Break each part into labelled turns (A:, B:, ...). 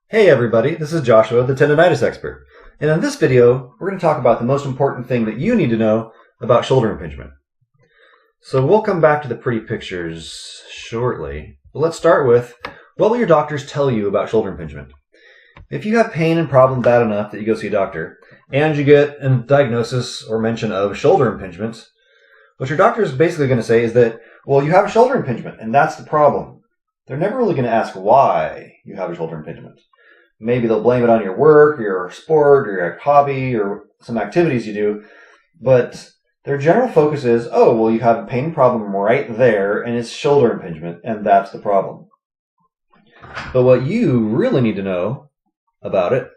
A: Hey everybody, this is Joshua, the tendonitis expert. And in this video, we're going to talk about the most important thing that you need to know about shoulder impingement. So we'll come back to the pretty pictures shortly. But let's start with, what will your doctors tell you about shoulder impingement? If you have pain and problem bad enough that you go see a doctor, and you get a diagnosis or mention of shoulder impingement, what your doctor is basically going to say is that, well, you have a shoulder impingement, and that's the problem. They're never really going to ask why you have a shoulder impingement. Maybe they'll blame it on your work, or your sport, or your hobby, or some activities you do. But their general focus is, oh, well, you have a pain problem right there, and it's shoulder impingement, and that's the problem. But what you really need to know about it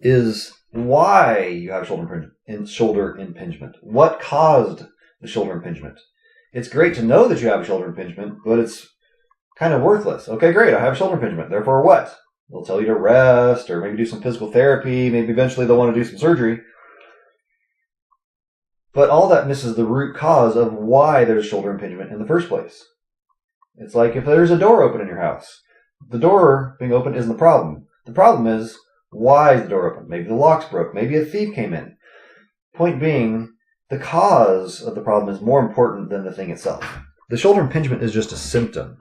A: is why you have shoulder impingement. What caused the shoulder impingement? It's great to know that you have a shoulder impingement, but it's kind of worthless. Okay, great, I have a shoulder impingement. Therefore what? They'll tell you to rest, or maybe do some physical therapy. Maybe eventually they'll want to do some surgery. But all that misses the root cause of why there's shoulder impingement in the first place. It's like if there's a door open in your house. The door being open isn't the problem. The problem is, why is the door open? Maybe the lock's broke. Maybe a thief came in. Point being, the cause of the problem is more important than the thing itself. The shoulder impingement is just a symptom.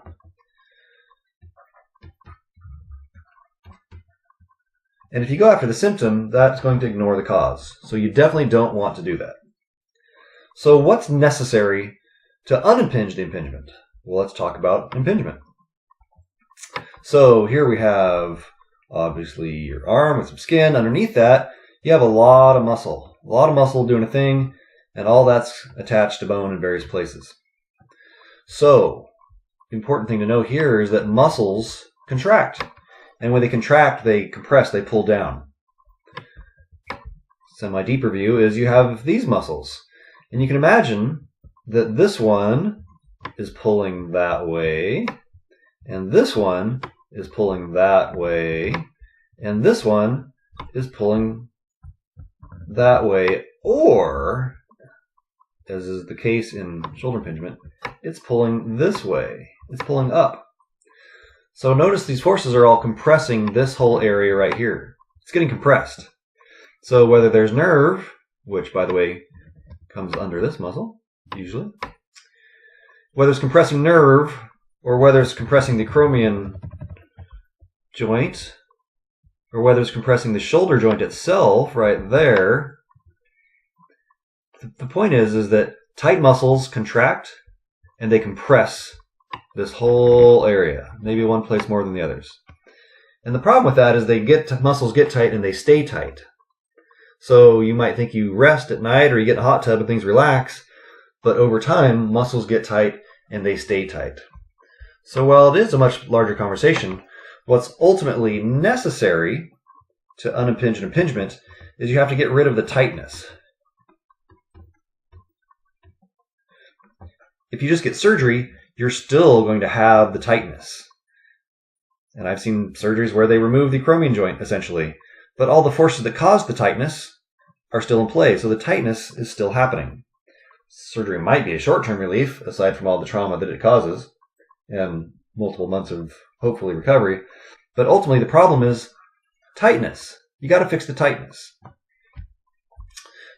A: And if you go after the symptom, that's going to ignore the cause. So you definitely don't want to do that. So what's necessary to unimpinge the impingement? Well, let's talk about impingement. So here we have, obviously, your arm with some skin. Underneath that, you have a lot of muscle. A lot of muscle doing a thing, and all that's attached to bone in various places. So, the important thing to know here is that muscles contract. And when they contract, they compress, they pull down. So my deeper view is you have these muscles. And you can imagine that this one is pulling that way, and this one is pulling that way, and this one is pulling that way, or, as is the case in shoulder impingement, it's pulling this way. It's pulling up. So notice these forces are all compressing this whole area right here. It's getting compressed. So whether there's nerve, which, by the way, comes under this muscle, usually, whether it's compressing nerve or whether it's compressing the acromion joint or whether it's compressing the shoulder joint itself right there, the point is that tight muscles contract and they compress this whole area, maybe one place more than the others. And the problem with that is muscles get tight and they stay tight. So you might think you rest at night or you get in a hot tub and things relax, but over time, muscles get tight and they stay tight. So while it is a much larger conversation, what's ultimately necessary to unimpinge an impingement is you have to get rid of the tightness. If you just get surgery, you're still going to have the tightness. And I've seen surgeries where they remove the acromion joint, essentially. But all the forces that cause the tightness are still in play, so the tightness is still happening. Surgery might be a short-term relief, aside from all the trauma that it causes, and multiple months of, hopefully, recovery. But ultimately, the problem is tightness. You got to fix the tightness.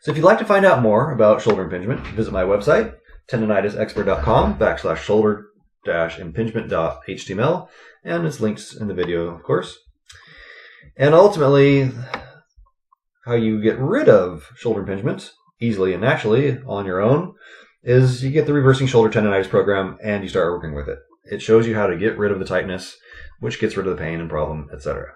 A: So if you'd like to find out more about shoulder impingement, visit my website, tendonitisexpert.com/shoulder-impingement.html, and it's links in the video, of course. And ultimately, how you get rid of shoulder impingement easily and naturally on your own is you get the Reversing Shoulder Tendonitis program and you start working with it. It shows you how to get rid of the tightness, which gets rid of the pain and problem, etc.